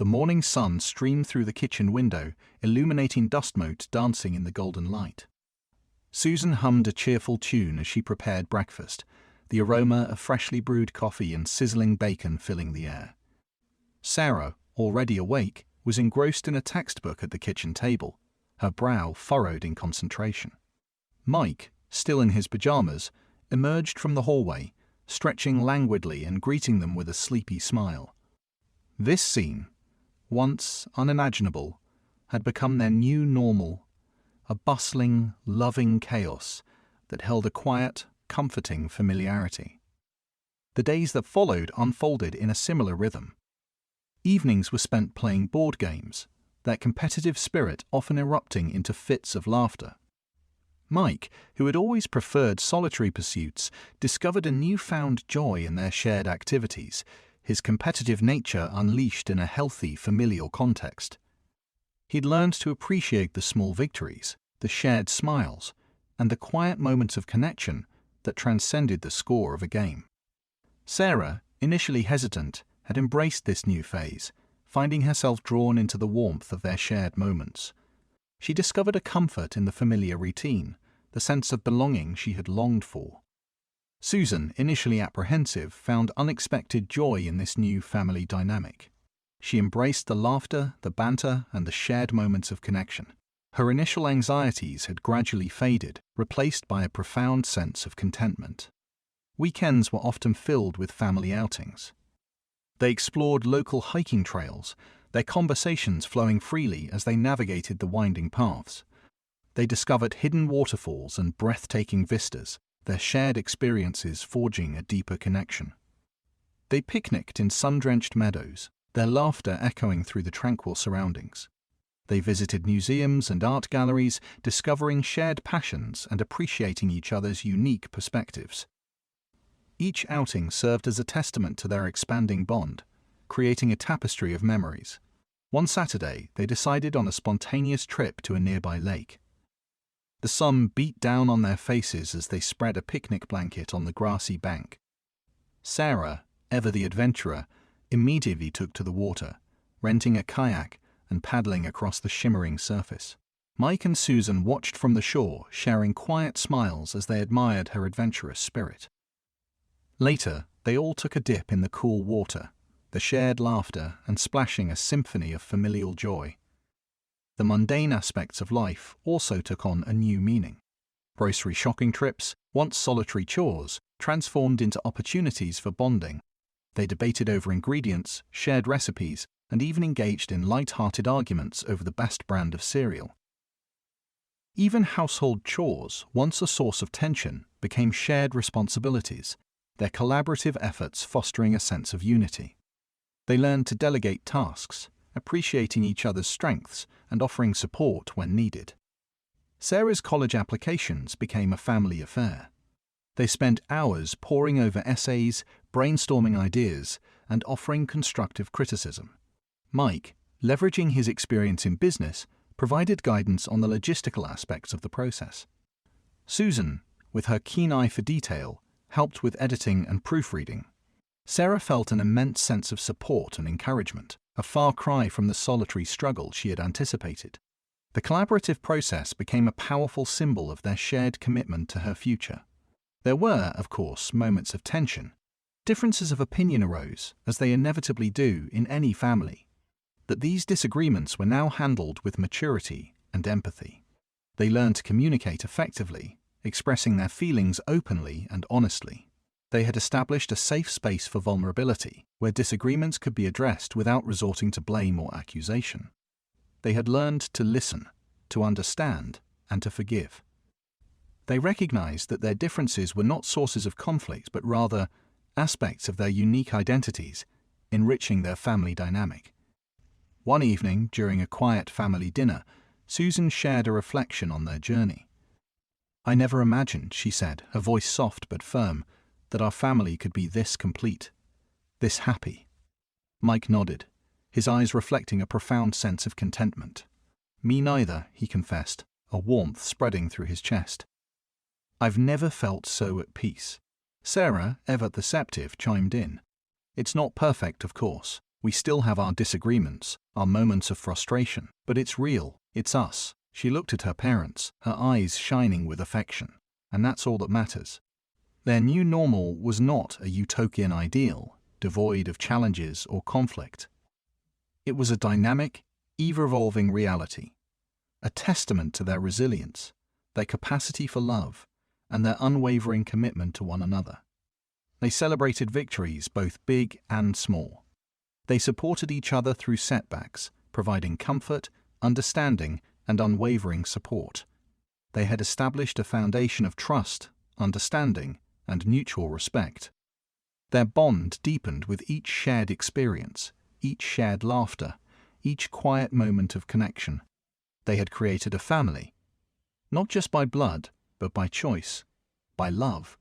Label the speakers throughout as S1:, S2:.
S1: The morning sun streamed through the kitchen window, illuminating dust motes dancing in the golden light. Susan hummed a cheerful tune as she prepared breakfast, the aroma of freshly brewed coffee and sizzling bacon filling the air. Sarah, already awake, was engrossed in a textbook at the kitchen table, her brow furrowed in concentration. Mike, still in his pajamas, emerged from the hallway, stretching languidly and greeting them with a sleepy smile. This scene, once unimaginable, had become their new normal, a bustling, loving chaos that held a quiet, comforting familiarity. The days that followed unfolded in a similar rhythm. Evenings were spent playing board games, their competitive spirit often erupting into fits of laughter. Mike, who had always preferred solitary pursuits, discovered a newfound joy in their shared activities, his competitive nature unleashed in a healthy, familial context. He'd learned to appreciate the small victories, the shared smiles, and the quiet moments of connection that transcended the score of a game. Sarah, initially hesitant, had embraced this new phase, finding herself drawn into the warmth of their shared moments. She discovered a comfort in the familiar routine, the sense of belonging she had longed for. Susan, initially apprehensive, found unexpected joy in this new family dynamic. She embraced the laughter, the banter, and the shared moments of connection. Her initial anxieties had gradually faded, replaced by a profound sense of contentment. Weekends were often filled with family outings. They explored local hiking trails, their conversations flowing freely as they navigated the winding paths. They discovered hidden waterfalls and breathtaking vistas, their shared experiences forging a deeper connection. They picnicked in sun-drenched meadows, their laughter echoing through the tranquil surroundings. They visited museums and art galleries, discovering shared passions and appreciating each other's unique perspectives. Each outing served as a testament to their expanding bond, creating a tapestry of memories. One Saturday, they decided on a spontaneous trip to a nearby lake. The sun beat down on their faces as they spread a picnic blanket on the grassy bank. Sarah, ever the adventurer, immediately took to the water, renting a kayak and paddling across the shimmering surface. Mike and Susan watched from the shore, sharing quiet smiles as they admired her adventurous spirit. Later, they all took a dip in the cool water, the shared laughter and splashing a symphony of familial joy. The mundane aspects of life also took on a new meaning. Grocery shopping trips, once solitary chores, transformed into opportunities for bonding. They debated over ingredients, shared recipes, and even engaged in light-hearted arguments over the best brand of cereal. Even household chores, once a source of tension, became shared responsibilities, their collaborative efforts fostering a sense of unity. They learned to delegate tasks, appreciating each other's strengths and offering support when needed. Sarah's college applications became a family affair. They spent hours poring over essays, brainstorming ideas, and offering constructive criticism. Mike, leveraging his experience in business, provided guidance on the logistical aspects of the process. Susan, with her keen eye for detail, helped with editing and proofreading. Sarah felt an immense sense of support and encouragement, a far cry from the solitary struggle she had anticipated. The collaborative process became a powerful symbol of their shared commitment to her future. There were, of course, moments of tension. Differences of opinion arose, as they inevitably do in any family. But these disagreements were now handled with maturity and empathy. They learned to communicate effectively, expressing their feelings openly and honestly. They had established a safe space for vulnerability, where disagreements could be addressed without resorting to blame or accusation. They had learned to listen, to understand, and to forgive. They recognized that their differences were not sources of conflict, but rather aspects of their unique identities, enriching their family dynamic. One evening, during a quiet family dinner, Susan shared a reflection on their journey. "I never imagined," she said, her voice soft but firm, "that our family could be this complete, this happy." Mike nodded, his eyes reflecting a profound sense of contentment. "Me neither," he confessed, a warmth spreading through his chest. "I've never felt so at peace." Sarah, ever perceptive, chimed in. "It's not perfect, of course, We still have our disagreements, our moments of frustration, but it's real, it's us. She looked at her parents, her eyes shining with affection. And that's all that matters. Their new normal was not a utopian ideal, devoid of challenges or conflict. It was a dynamic, ever-evolving reality, a testament to their resilience, their capacity for love, and their unwavering commitment to one another. They celebrated victories both big and small. They supported each other through setbacks, providing comfort, understanding, and unwavering support. They had established a foundation of trust, understanding, and mutual respect. Their bond deepened with each shared experience, each shared laughter, each quiet moment of connection. They had created a family, not just by blood, but by choice, by love,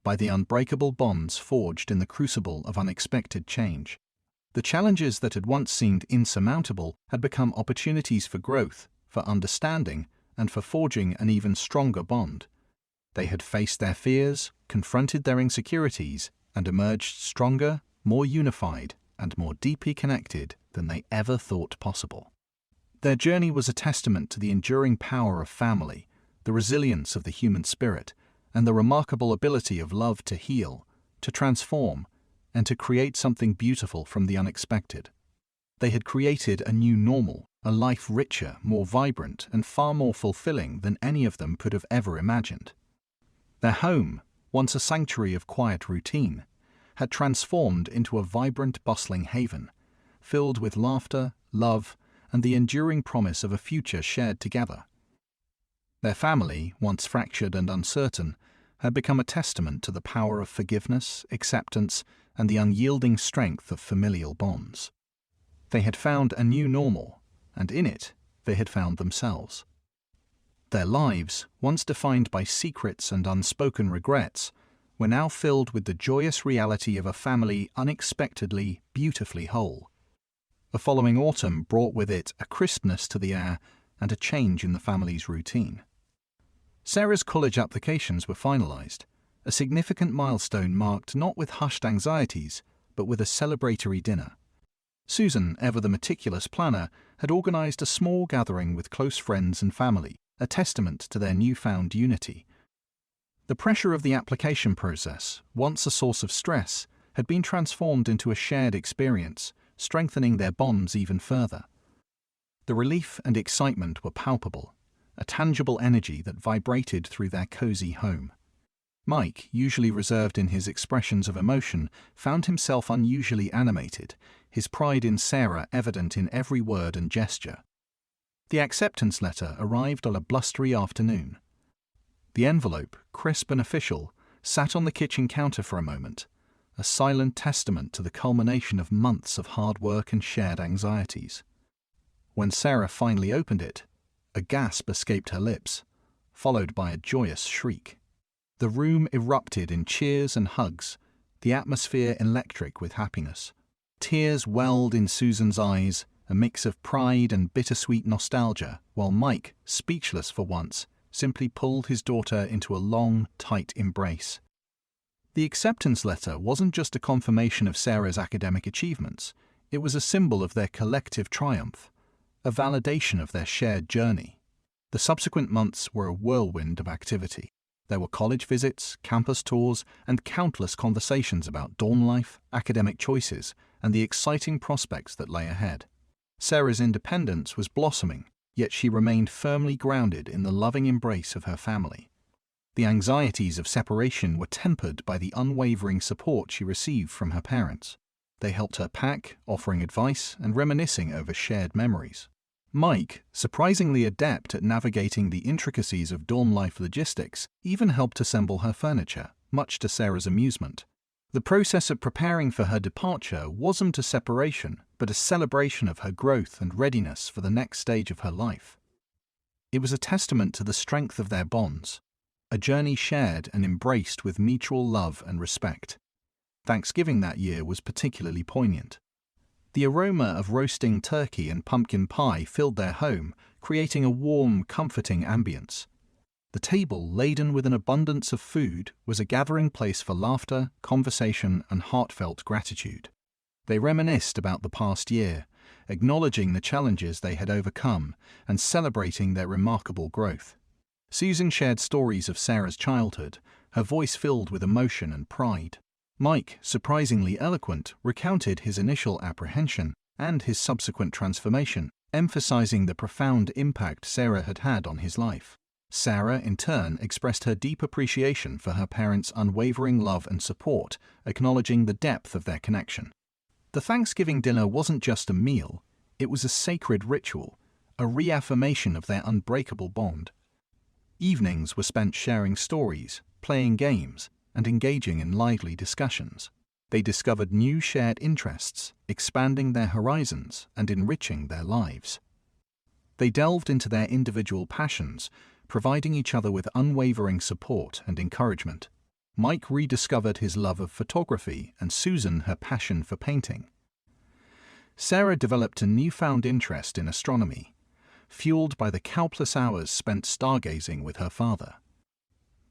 S1: by the unbreakable bonds forged in the crucible of unexpected change. The challenges that had once seemed insurmountable had become opportunities for growth, for understanding, and for forging an even stronger bond. They had faced their fears, confronted their insecurities, and emerged stronger, more unified, and more deeply connected than they ever thought possible. Their journey was a testament to the enduring power of family, the resilience of the human spirit, and the remarkable ability of love to heal, to transform, and to create something beautiful from the unexpected. They had created a new normal, a life richer, more vibrant, and far more fulfilling than any of them could have ever imagined. Their home, once a sanctuary of quiet routine, had transformed into a vibrant, bustling haven, filled with laughter, love, and the enduring promise of a future shared together. Their family, once fractured and uncertain, had become a testament to the power of forgiveness, acceptance, and the unyielding strength of familial bonds. They had found a new normal, and in it, they had found themselves. Their lives, once defined by secrets and unspoken regrets, were now filled with the joyous reality of a family unexpectedly, beautifully whole. The following autumn brought with it a crispness to the air and a change in the family's routine. Sarah's college applications were finalized, a significant milestone marked not with hushed anxieties, but with a celebratory dinner. Susan, ever the meticulous planner, had organized a small gathering with close friends and family, a testament to their newfound unity. The pressure of the application process, once a source of stress, had been transformed into a shared experience, strengthening their bonds even further. The relief and excitement were palpable, a tangible energy that vibrated through their cozy home. Mike, usually reserved in his expressions of emotion, found himself unusually animated, his pride in Sarah evident in every word and gesture. The acceptance letter arrived on a blustery afternoon. The envelope, crisp and official, sat on the kitchen counter for a moment, a silent testament to the culmination of months of hard work and shared anxieties. When Sarah finally opened it, a gasp escaped her lips, followed by a joyous shriek. The room erupted in cheers and hugs, the atmosphere electric with happiness. Tears welled in Susan's eyes, a mix of pride and bittersweet nostalgia, while Mike, speechless for once, simply pulled his daughter into a long, tight embrace. The acceptance letter wasn't just a confirmation of Sarah's academic achievements, it was a symbol of their collective triumph, a validation of their shared journey. The subsequent months were a whirlwind of activity. There were college visits, campus tours, and countless conversations about dorm life, academic choices, and the exciting prospects that lay ahead. Sarah's independence was blossoming, yet she remained firmly grounded in the loving embrace of her family. The anxieties of separation were tempered by the unwavering support she received from her parents. They helped her pack, offering advice and reminiscing over shared memories. Mike, surprisingly adept at navigating the intricacies of dorm life logistics, even helped assemble her furniture, much to Sarah's amusement. The process of preparing for her departure wasn't a separation, but a celebration of her growth and readiness for the next stage of her life. It was a testament to the strength of their bonds, a journey shared and embraced with mutual love and respect. Thanksgiving that year was particularly poignant. The aroma of roasting turkey and pumpkin pie filled their home, creating a warm, comforting ambience. The table, laden with an abundance of food, was a gathering place for laughter, conversation, and heartfelt gratitude. They reminisced about the past year, acknowledging the challenges they had overcome and celebrating their remarkable growth. Susan shared stories of Sarah's childhood, her voice filled with emotion and pride. Mike, surprisingly eloquent, recounted his initial apprehension and his subsequent transformation, emphasizing the profound impact Sarah had had on his life. Sarah, in turn, expressed her deep appreciation for her parents' unwavering love and support, acknowledging the depth of their connection. The Thanksgiving dinner wasn't just a meal, it was a sacred ritual, a reaffirmation of their unbreakable bond. Evenings were spent sharing stories, playing games, and engaging in lively discussions. They discovered new shared interests, expanding their horizons and enriching their lives. They delved into their individual passions, providing each other with unwavering support and encouragement. Mike rediscovered his love of photography and Susan her passion for painting. Sarah developed a newfound interest in astronomy, fueled by the countless hours spent stargazing with her father.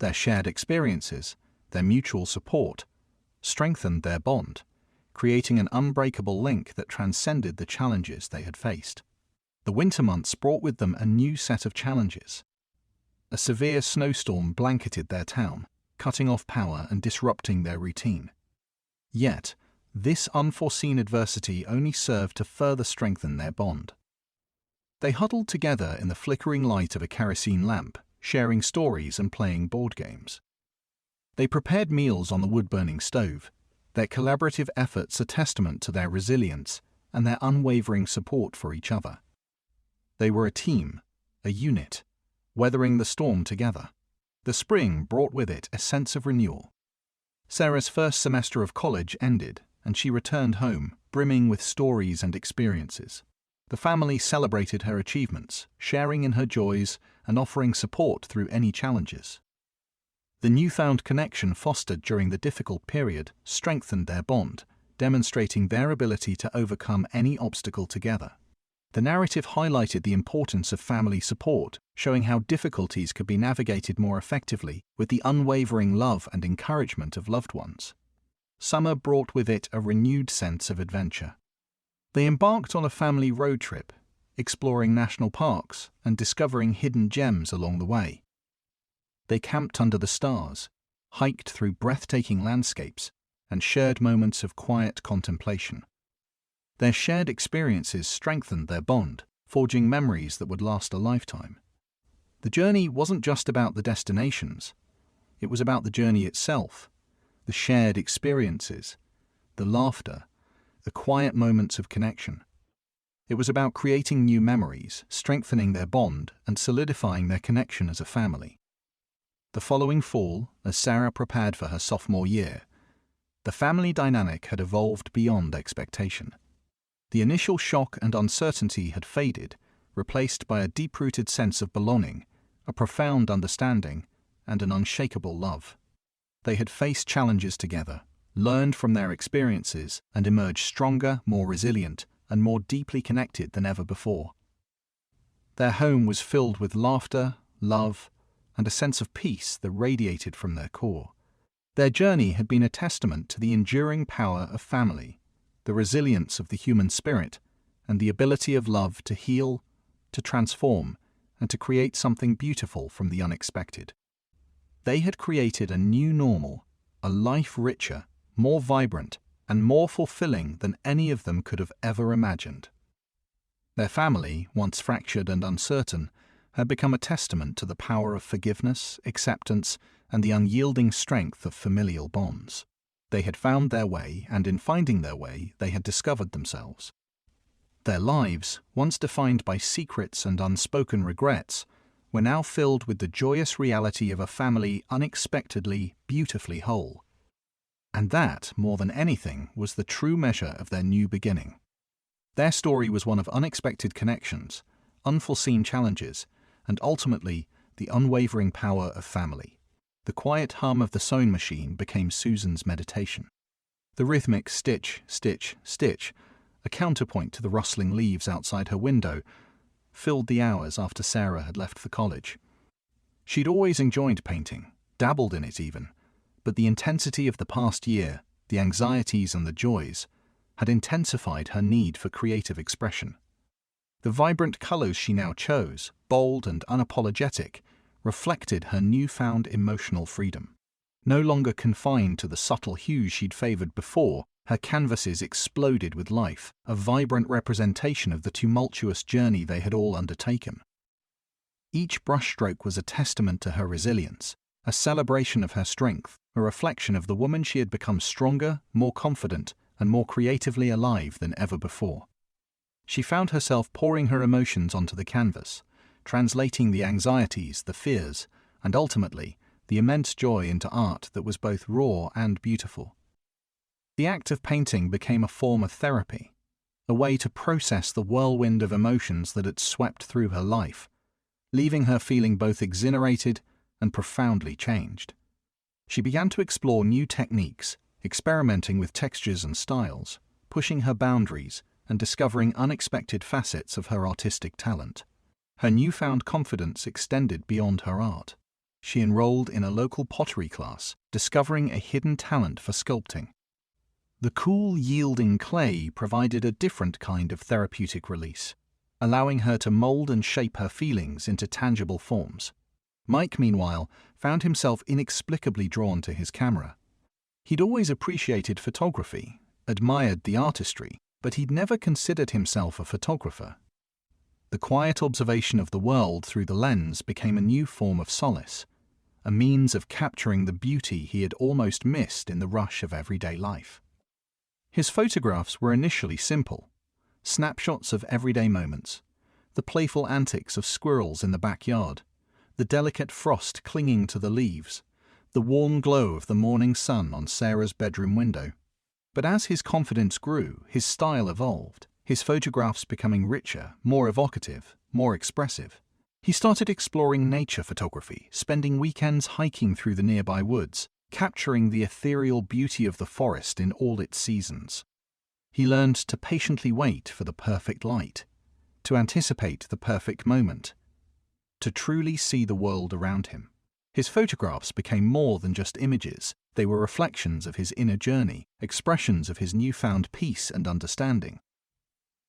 S1: Their shared experiences, their mutual support, strengthened their bond, creating an unbreakable link that transcended the challenges they had faced. The winter months brought with them a new set of challenges. A severe snowstorm blanketed their town, cutting off power and disrupting their routine. Yet, this unforeseen adversity only served to further strengthen their bond. They huddled together in the flickering light of a kerosene lamp, sharing stories and playing board games. They prepared meals on the wood-burning stove, their collaborative efforts a testament to their resilience and their unwavering support for each other. They were a team, a unit, weathering the storm together. The spring brought with it a sense of renewal. Sarah's first semester of college ended, and she returned home, brimming with stories and experiences. The family celebrated her achievements, sharing in her joys and offering support through any challenges. The newfound connection fostered during the difficult period strengthened their bond, demonstrating their ability to overcome any obstacle together. The narrative highlighted the importance of family support, showing how difficulties could be navigated more effectively with the unwavering love and encouragement of loved ones. Summer brought with it a renewed sense of adventure. They embarked on a family road trip, exploring national parks and discovering hidden gems along the way. They camped under the stars, hiked through breathtaking landscapes, and shared moments of quiet contemplation. Their shared experiences strengthened their bond, forging memories that would last a lifetime. The journey wasn't just about the destinations. It was about the journey itself, the shared experiences, the laughter, the quiet moments of connection. It was about creating new memories, strengthening their bond, and solidifying their connection as a family. The following fall, as Sarah prepared for her sophomore year, the family dynamic had evolved beyond expectation. The initial shock and uncertainty had faded, replaced by a deep-rooted sense of belonging, a profound understanding, and an unshakable love. They had faced challenges together, learned from their experiences, and emerged stronger, more resilient, and more deeply connected than ever before. Their home was filled with laughter, love, and a sense of peace that radiated from their core. Their journey had been a testament to the enduring power of family, the resilience of the human spirit, and the ability of love to heal, to transform, and to create something beautiful from the unexpected. They had created a new normal, a life richer, more vibrant, and more fulfilling than any of them could have ever imagined. Their family, once fractured and uncertain, had become a testament to the power of forgiveness, acceptance, and the unyielding strength of familial bonds. They had found their way, and in finding their way, they had discovered themselves. Their lives, once defined by secrets and unspoken regrets, were now filled with the joyous reality of a family unexpectedly, beautifully whole. And that, more than anything, was the true measure of their new beginning. Their story was one of unexpected connections, unforeseen challenges, and ultimately, the unwavering power of family. The quiet hum of the sewing machine became Susan's meditation. The rhythmic stitch, stitch, stitch, a counterpoint to the rustling leaves outside her window, filled the hours after Sarah had left for college. She'd always enjoyed painting, dabbled in it even, but the intensity of the past year, the anxieties and the joys, had intensified her need for creative expression. The vibrant colors she now chose, bold and unapologetic, reflected her newfound emotional freedom. No longer confined to the subtle hues she'd favored before, her canvases exploded with life, a vibrant representation of the tumultuous journey they had all undertaken. Each brushstroke was a testament to her resilience, a celebration of her strength, a reflection of the woman she had become stronger, more confident, and more creatively alive than ever before. She found herself pouring her emotions onto the canvas, translating the anxieties, the fears, and ultimately, the immense joy into art that was both raw and beautiful. The act of painting became a form of therapy, a way to process the whirlwind of emotions that had swept through her life, leaving her feeling both exhilarated and profoundly changed. She began to explore new techniques, experimenting with textures and styles, pushing her boundaries and discovering unexpected facets of her artistic talent. Her newfound confidence extended beyond her art. She enrolled in a local pottery class, discovering a hidden talent for sculpting. The cool, yielding clay provided a different kind of therapeutic release, allowing her to mold and shape her feelings into tangible forms. Mike, meanwhile, found himself inexplicably drawn to his camera. He'd always appreciated photography, admired the artistry, but he'd never considered himself a photographer. The quiet observation of the world through the lens became a new form of solace, a means of capturing the beauty he had almost missed in the rush of everyday life. His photographs were initially simple, snapshots of everyday moments, the playful antics of squirrels in the backyard, the delicate frost clinging to the leaves, the warm glow of the morning sun on Sarah's bedroom window. But as his confidence grew, his style evolved, his photographs becoming richer, more evocative, more expressive. He started exploring nature photography, spending weekends hiking through the nearby woods, capturing the ethereal beauty of the forest in all its seasons. He learned to patiently wait for the perfect light, to anticipate the perfect moment, to truly see the world around him. His photographs became more than just images. They were reflections of his inner journey, expressions of his newfound peace and understanding.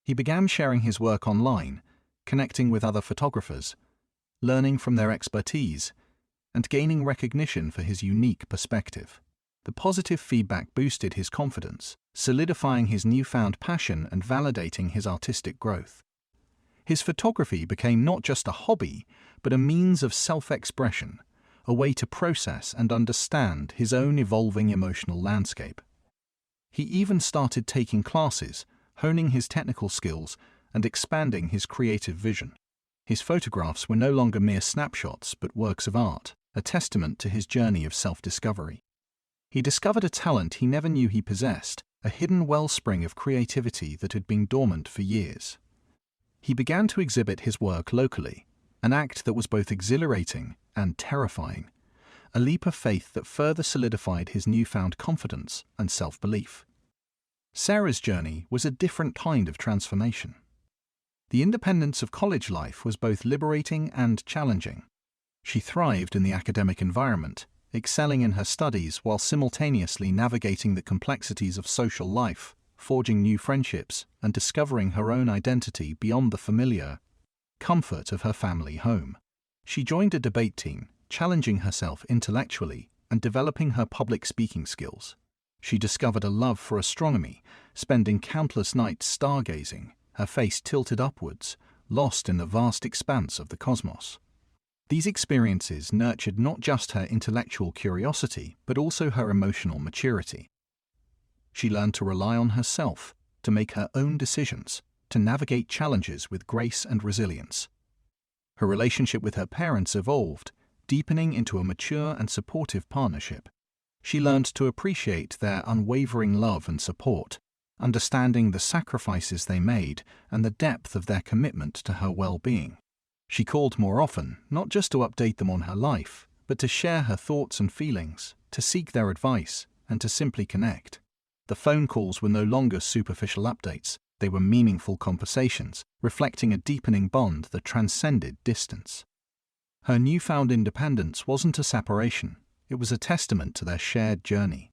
S1: He began sharing his work online, connecting with other photographers, learning from their expertise, and gaining recognition for his unique perspective. The positive feedback boosted his confidence, solidifying his newfound passion and validating his artistic growth. His photography became not just a hobby, but a means of self-expression, a way to process and understand his own evolving emotional landscape. He even started taking classes, honing his technical skills and expanding his creative vision. His photographs were no longer mere snapshots but works of art, a testament to his journey of self-discovery. He discovered a talent he never knew he possessed, a hidden wellspring of creativity that had been dormant for years. He began to exhibit his work locally, an act that was both exhilarating and terrifying, a leap of faith that further solidified his newfound confidence and self-belief. Sarah's journey was a different kind of transformation. The independence of college life was both liberating and challenging. She thrived in the academic environment, excelling in her studies while simultaneously navigating the complexities of social life, forging new friendships, and discovering her own identity beyond the familiar comfort of her family home. She joined a debate team, challenging herself intellectually and developing her public speaking skills. She discovered a love for astronomy, spending countless nights stargazing, her face tilted upwards, lost in the vast expanse of the cosmos. These experiences nurtured not just her intellectual curiosity, but also her emotional maturity. She learned to rely on herself, to make her own decisions, to navigate challenges with grace and resilience. Her relationship with her parents evolved, deepening into a mature and supportive partnership. She learned to appreciate their unwavering love and support, understanding the sacrifices they made and the depth of their commitment to her well-being. She called more often, not just to update them on her life, but to share her thoughts and feelings, to seek their advice, and to simply connect. The phone calls were no longer superficial updates. They were meaningful conversations, reflecting a deepening bond that transcended distance. Her newfound independence wasn't a separation. It was a testament to their shared journey,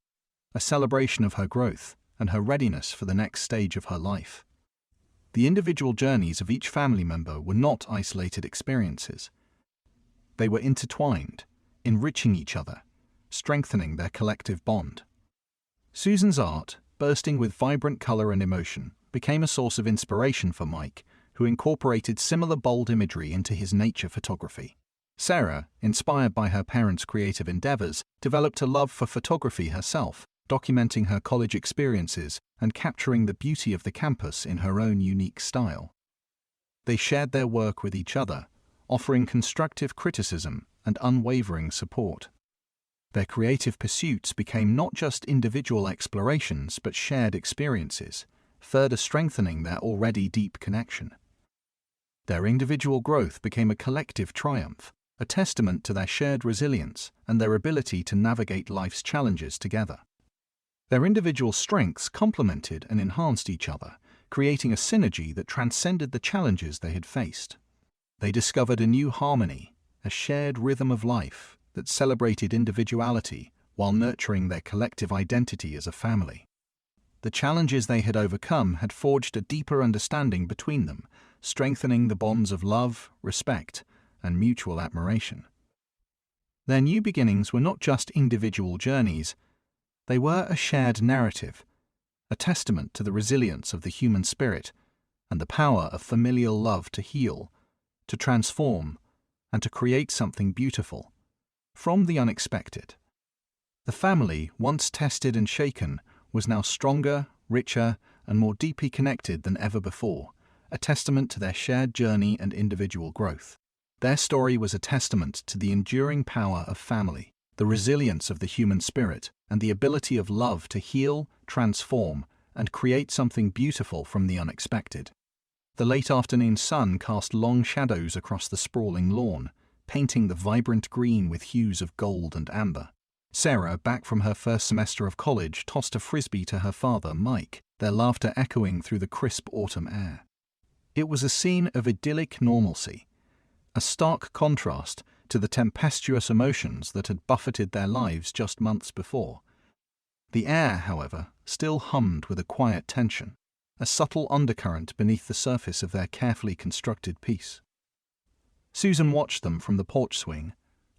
S1: a celebration of her growth, and her readiness for the next stage of her life. The individual journeys of each family member were not isolated experiences. They were intertwined, enriching each other, strengthening their collective bond. Susan's art, bursting with vibrant color and emotion, became a source of inspiration for Mike, who incorporated similar bold imagery into his nature photography. Sarah, inspired by her parents' creative endeavors, developed a love for photography herself, documenting her college experiences and capturing the beauty of the campus in her own unique style. They shared their work with each other, offering constructive criticism and unwavering support. Their creative pursuits became not just individual explorations but shared experiences, further strengthening their already deep connection. Their individual growth became a collective triumph, a testament to their shared resilience and their ability to navigate life's challenges together. Their individual strengths complemented and enhanced each other, creating a synergy that transcended the challenges they had faced. They discovered a new harmony, a shared rhythm of life that celebrated individuality while nurturing their collective identity as a family. The challenges they had overcome had forged a deeper understanding between them, strengthening the bonds of love, respect, and mutual admiration. Their new beginnings were not just individual journeys, they were a shared narrative, a testament to the resilience of the human spirit and the power of familial love to heal, to transform, and to create something beautiful from the unexpected. The family, once tested and shaken, was now stronger, richer, and more deeply connected than ever before, a testament to their shared journey and individual growth. Their story was a testament to the enduring power of family, the resilience of the human spirit, and the ability of love to heal, transform, and create something beautiful from the unexpected. The late afternoon sun cast long shadows across the sprawling lawn, painting the vibrant green with hues of gold and amber. Sarah, back from her first semester of college, tossed a frisbee to her father, Mike, their laughter echoing through the crisp autumn air. It was a scene of idyllic normalcy, a stark contrast to the tempestuous emotions that had buffeted their lives just months before. The air, however, still hummed with a quiet tension, a subtle undercurrent beneath the surface of their carefully constructed piece. Susan watched them from the porch swing,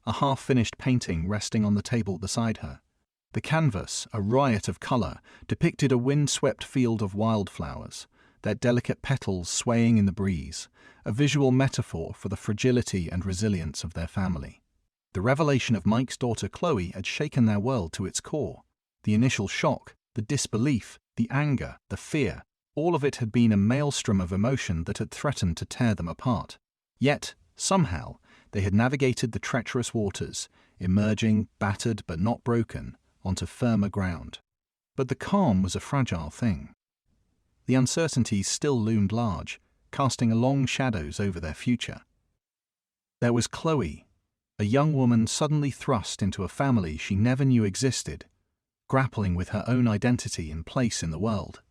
S1: a half-finished painting resting on the table beside her. The canvas, a riot of color, depicted a wind-swept field of wildflowers, their delicate petals swaying in the breeze, a visual metaphor for the fragility and resilience of their family. The revelation of Mike's daughter Chloe had shaken their world to its core. The initial shock, the disbelief, the anger, the fear, all of it had been a maelstrom of emotion that had threatened to tear them apart. Yet, somehow, they had navigated the treacherous waters, emerging, battered but not broken, onto firmer ground. But the calm was a fragile thing. The uncertainties still loomed large, casting long shadows over their future. There was Chloe, a young woman suddenly thrust into a family she never knew existed, grappling with her own identity and place in the world.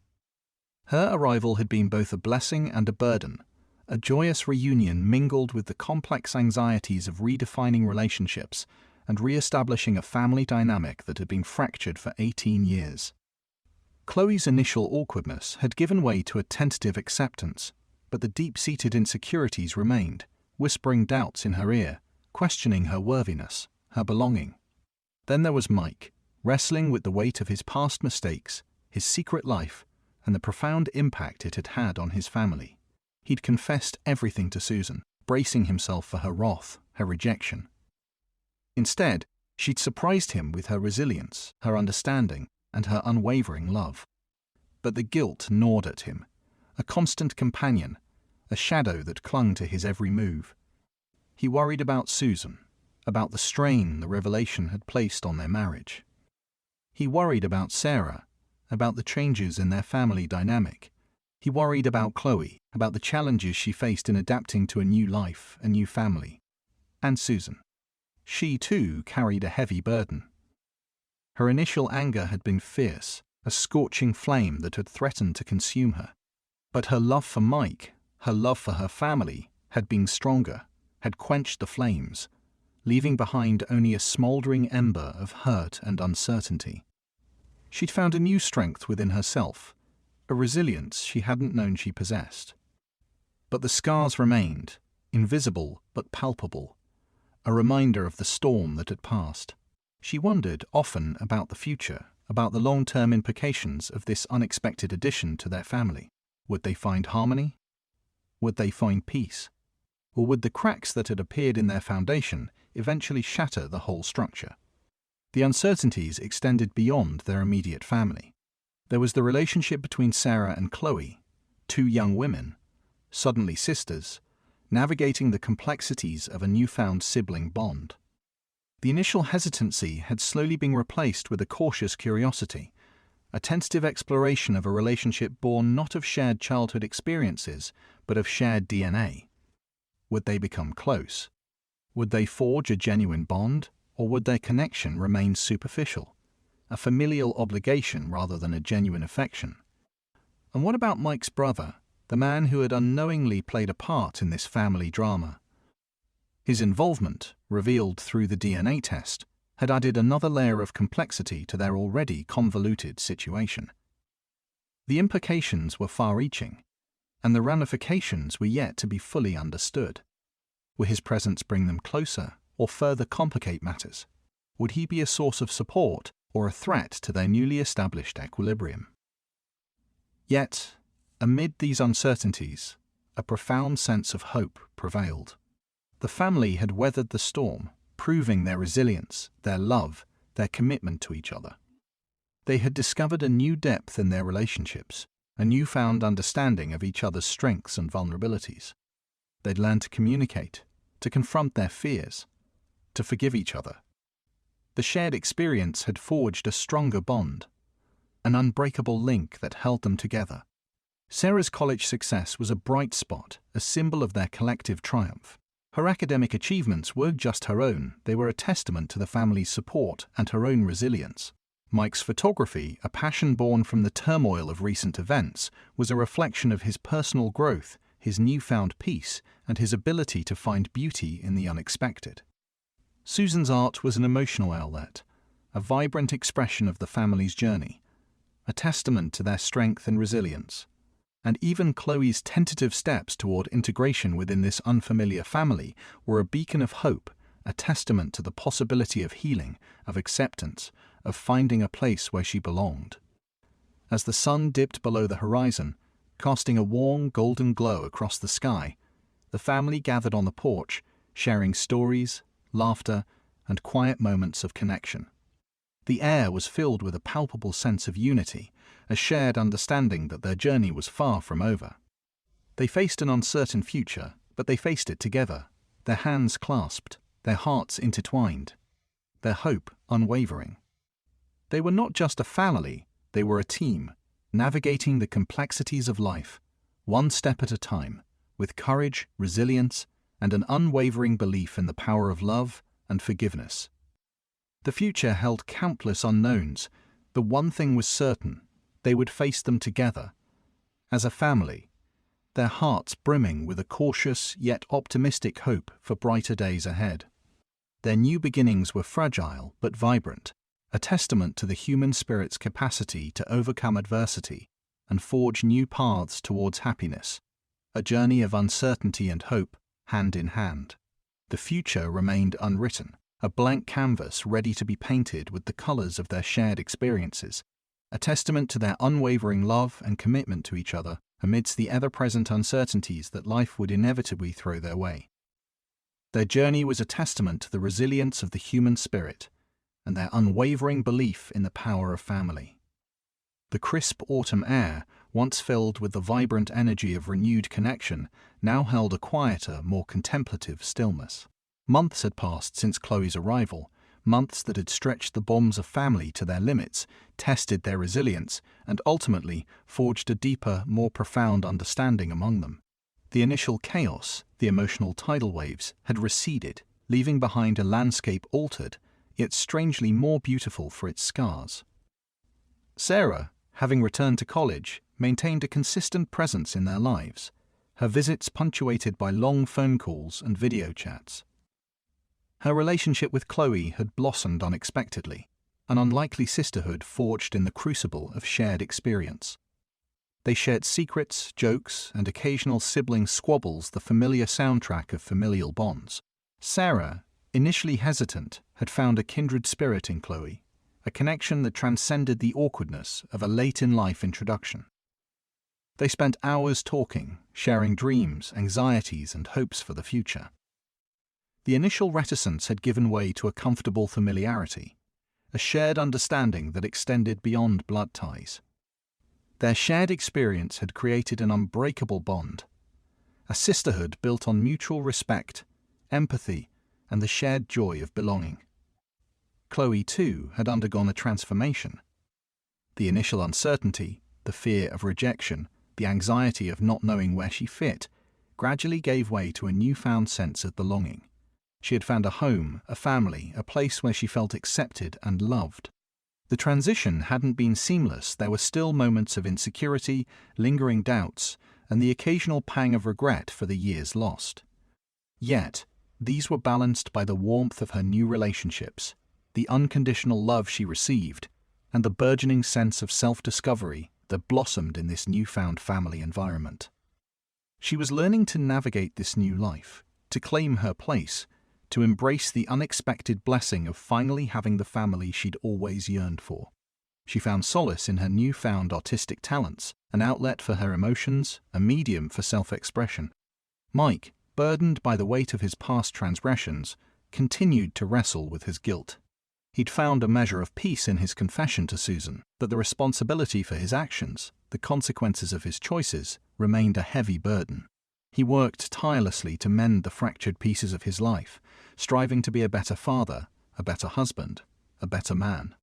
S1: Her arrival had been both a blessing and a burden, a joyous reunion mingled with the complex anxieties of redefining relationships and re-establishing a family dynamic that had been fractured for 18 years. Chloe's initial awkwardness had given way to a tentative acceptance, but the deep-seated insecurities remained, whispering doubts in her ear, questioning her worthiness, her belonging. Then there was Mike, wrestling with the weight of his past mistakes, his secret life, and the profound impact it had had on his family. He'd confessed everything to Susan, bracing himself for her wrath, her rejection. Instead, she'd surprised him with her resilience, her understanding, and her unwavering love. But the guilt gnawed at him, a constant companion, a shadow that clung to his every move. He worried about Susan, about the strain the revelation had placed on their marriage. He worried about Sarah, about the changes in their family dynamic. He worried about Chloe, about the challenges she faced in adapting to a new life, a new family. And Susan. She, too, carried a heavy burden. Her initial anger had been fierce, a scorching flame that had threatened to consume her. But her love for Mike, her love for her family, had been stronger, had quenched the flames, leaving behind only a smouldering ember of hurt and uncertainty. She'd found a new strength within herself, a resilience she hadn't known she possessed. But the scars remained, invisible but palpable, a reminder of the storm that had passed. She wondered often about the future, about the long-term implications of this unexpected addition to their family. Would they find harmony? Would they find peace? Or would the cracks that had appeared in their foundation eventually shatter the whole structure? The uncertainties extended beyond their immediate family. There was the relationship between Sarah and Chloe, two young women, suddenly sisters, navigating the complexities of a newfound sibling bond. The initial hesitancy had slowly been replaced with a cautious curiosity, a tentative exploration of a relationship born not of shared childhood experiences, but of shared DNA. Would they become close? Would they forge a genuine bond, or would their connection remain superficial, a familial obligation rather than a genuine affection? And what about Mike's brother, the man who had unknowingly played a part in this family drama? His involvement, revealed through the DNA test, had added another layer of complexity to their already convoluted situation. The implications were far-reaching, and the ramifications were yet to be fully understood. Would his presence bring them closer, or further complicate matters? Would he be a source of support or a threat to their newly established equilibrium? Yet, amid these uncertainties, a profound sense of hope prevailed. The family had weathered the storm, proving their resilience, their love, their commitment to each other. They had discovered a new depth in their relationships, a newfound understanding of each other's strengths and vulnerabilities. They'd learned to communicate, to confront their fears, to forgive each other. The shared experience had forged a stronger bond, an unbreakable link that held them together. Sarah's college success was a bright spot, a symbol of their collective triumph. Her academic achievements weren't just her own, they were a testament to the family's support and her own resilience. Mike's photography, a passion born from the turmoil of recent events, was a reflection of his personal growth, his newfound peace, and his ability to find beauty in the unexpected. Susan's art was an emotional outlet, a vibrant expression of the family's journey, a testament to their strength and resilience. And even Chloe's tentative steps toward integration within this unfamiliar family were a beacon of hope, a testament to the possibility of healing, of acceptance, of finding a place where she belonged. As the sun dipped below the horizon, casting a warm golden glow across the sky, the family gathered on the porch, sharing stories, laughter, and quiet moments of connection. The air was filled with a palpable sense of unity, a shared understanding that their journey was far from over. They faced an uncertain future, but they faced it together, their hands clasped, their hearts intertwined, their hope unwavering. They were not just a family, they were a team, navigating the complexities of life, one step at a time, with courage, resilience, and an unwavering belief in the power of love and forgiveness. The future held countless unknowns. The one thing was certain: they would face them together, as a family, their hearts brimming with a cautious yet optimistic hope for brighter days ahead. Their new beginnings were fragile but vibrant, a testament to the human spirit's capacity to overcome adversity and forge new paths towards happiness, a journey of uncertainty and hope, hand in hand. The future remained unwritten, a blank canvas ready to be painted with the colors of their shared experiences, a testament to their unwavering love and commitment to each other amidst the ever-present uncertainties that life would inevitably throw their way. Their journey was a testament to the resilience of the human spirit and their unwavering belief in the power of family. The crisp autumn air, once filled with the vibrant energy of renewed connection, now held a quieter, more contemplative stillness. Months had passed since Chloe's arrival, months that had stretched the bonds of family to their limits, tested their resilience, and ultimately forged a deeper, more profound understanding among them. The initial chaos, the emotional tidal waves, had receded, leaving behind a landscape altered, yet strangely more beautiful for its scars. Sarah, having returned to college, maintained a consistent presence in their lives, her visits punctuated by long phone calls and video chats. Her relationship with Chloe had blossomed unexpectedly, an unlikely sisterhood forged in the crucible of shared experience. They shared secrets, jokes, and occasional sibling squabbles, the familiar soundtrack of familial bonds. Sarah, initially hesitant, had found a kindred spirit in Chloe, a connection that transcended the awkwardness of a late-in-life introduction. They spent hours talking, sharing dreams, anxieties, and hopes for the future. The initial reticence had given way to a comfortable familiarity, a shared understanding that extended beyond blood ties. Their shared experience had created an unbreakable bond, a sisterhood built on mutual respect, empathy, and the shared joy of belonging. Chloe, too, had undergone a transformation. The initial uncertainty, the fear of rejection, the anxiety of not knowing where she fit, gradually gave way to a newfound sense of belonging. She had found a home, a family, a place where she felt accepted and loved. The transition hadn't been seamless. There were still moments of insecurity, lingering doubts, and the occasional pang of regret for the years lost. Yet, these were balanced by the warmth of her new relationships, the unconditional love she received, and the burgeoning sense of self-discovery that blossomed in this newfound family environment. She was learning to navigate this new life, to claim her place, to embrace the unexpected blessing of finally having the family she'd always yearned for. She found solace in her newfound artistic talents, an outlet for her emotions, a medium for self-expression. Mike, burdened by the weight of his past transgressions, continued to wrestle with his guilt. He'd found a measure of peace in his confession to Susan that the responsibility for his actions, the consequences of his choices, remained a heavy burden. He worked tirelessly to mend the fractured pieces of his life, striving to be a better father, a better husband, a better man.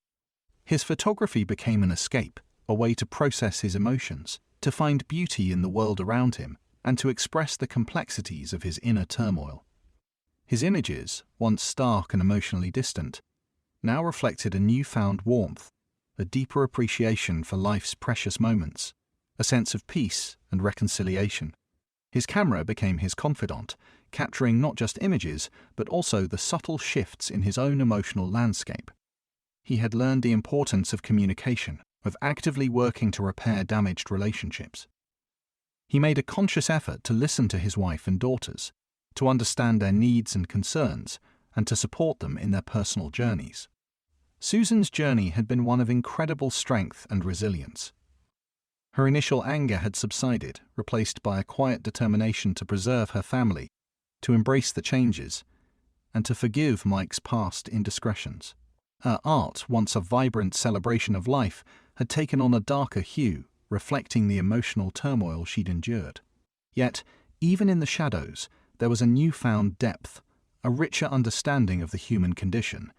S1: His photography became an escape, a way to process his emotions, to find beauty in the world around him, and to express the complexities of his inner turmoil. His images, once stark and emotionally distant, now reflected a newfound warmth, a deeper appreciation for life's precious moments, a sense of peace and reconciliation. His camera became his confidant, capturing not just images, but also the subtle shifts in his own emotional landscape. He had learned the importance of communication, of actively working to repair damaged relationships. He made a conscious effort to listen to his wife and daughters, to understand their needs and concerns, and to support them in their personal journeys. Susan's journey had been one of incredible strength and resilience. Her initial anger had subsided, replaced by a quiet determination to preserve her family, to embrace the changes, and to forgive Mike's past indiscretions. Her art, once a vibrant celebration of life, had taken on a darker hue, reflecting the emotional turmoil she'd endured. Yet, even in the shadows, there was a newfound depth, a richer understanding of the human condition,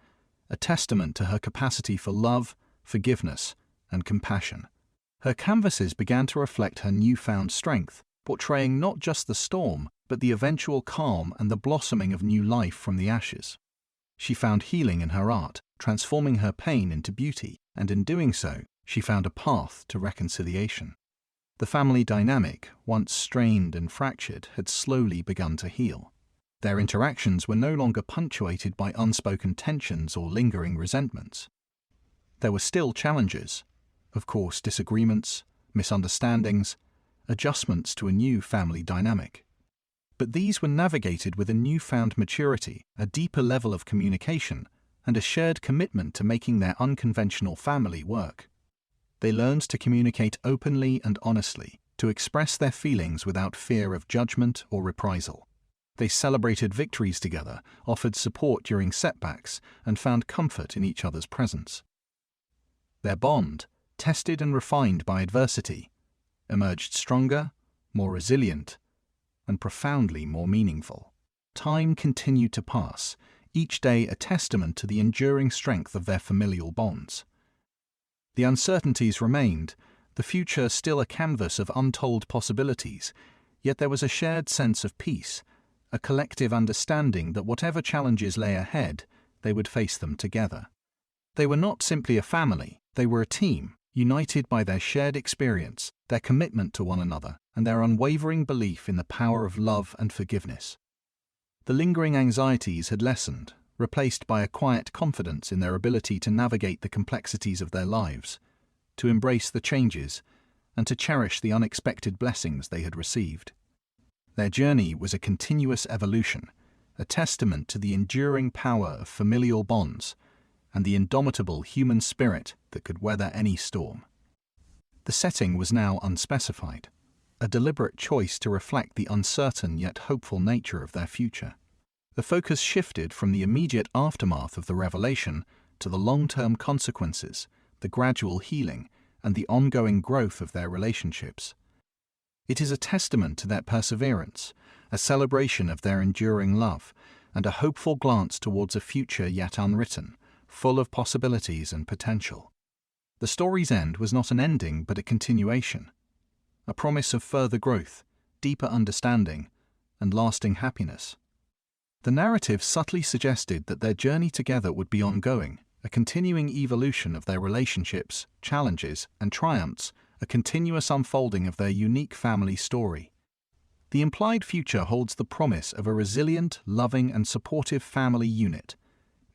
S1: a testament to her capacity for love, forgiveness, and compassion. Her canvases began to reflect her newfound strength, portraying not just the storm, but the eventual calm and the blossoming of new life from the ashes. She found healing in her art, transforming her pain into beauty, and in doing so, she found a path to reconciliation. The family dynamic, once strained and fractured, had slowly begun to heal. Their interactions were no longer punctuated by unspoken tensions or lingering resentments. There were still challenges, of course, disagreements, misunderstandings, adjustments to a new family dynamic. But these were navigated with a newfound maturity, a deeper level of communication, and a shared commitment to making their unconventional family work. They learned to communicate openly and honestly, to express their feelings without fear of judgment or reprisal. They celebrated victories together, offered support during setbacks, and found comfort in each other's presence. Their bond, tested and refined by adversity, emerged stronger, more resilient, and profoundly more meaningful. Time continued to pass, each day a testament to the enduring strength of their familial bonds. The uncertainties remained, the future still a canvas of untold possibilities, yet there was a shared sense of peace, a collective understanding that whatever challenges lay ahead, they would face them together. They were not simply a family, they were a team, united by their shared experience, their commitment to one another, and their unwavering belief in the power of love and forgiveness. The lingering anxieties had lessened, replaced by a quiet confidence in their ability to navigate the complexities of their lives, to embrace the changes, and to cherish the unexpected blessings they had received. Their journey was a continuous evolution, a testament to the enduring power of familial bonds and the indomitable human spirit that could weather any storm. The setting was now unspecified, a deliberate choice to reflect the uncertain yet hopeful nature of their future. The focus shifted from the immediate aftermath of the revelation to the long-term consequences, the gradual healing, and the ongoing growth of their relationships. It is a testament to their perseverance, a celebration of their enduring love, and a hopeful glance towards a future yet unwritten, full of possibilities and potential. The story's end was not an ending but a continuation, a promise of further growth, deeper understanding, and lasting happiness. The narrative subtly suggested that their journey together would be ongoing, a continuing evolution of their relationships, challenges, and triumphs, a continuous unfolding of their unique family story. The implied future holds the promise of a resilient, loving, and supportive family unit,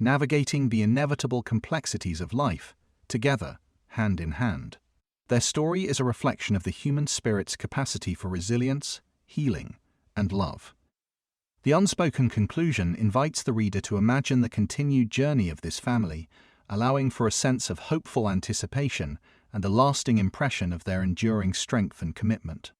S1: navigating the inevitable complexities of life, together, hand in hand. Their story is a reflection of the human spirit's capacity for resilience, healing, and love. The unspoken conclusion invites the reader to imagine the continued journey of this family, allowing for a sense of hopeful anticipation and a lasting impression of their enduring strength and commitment.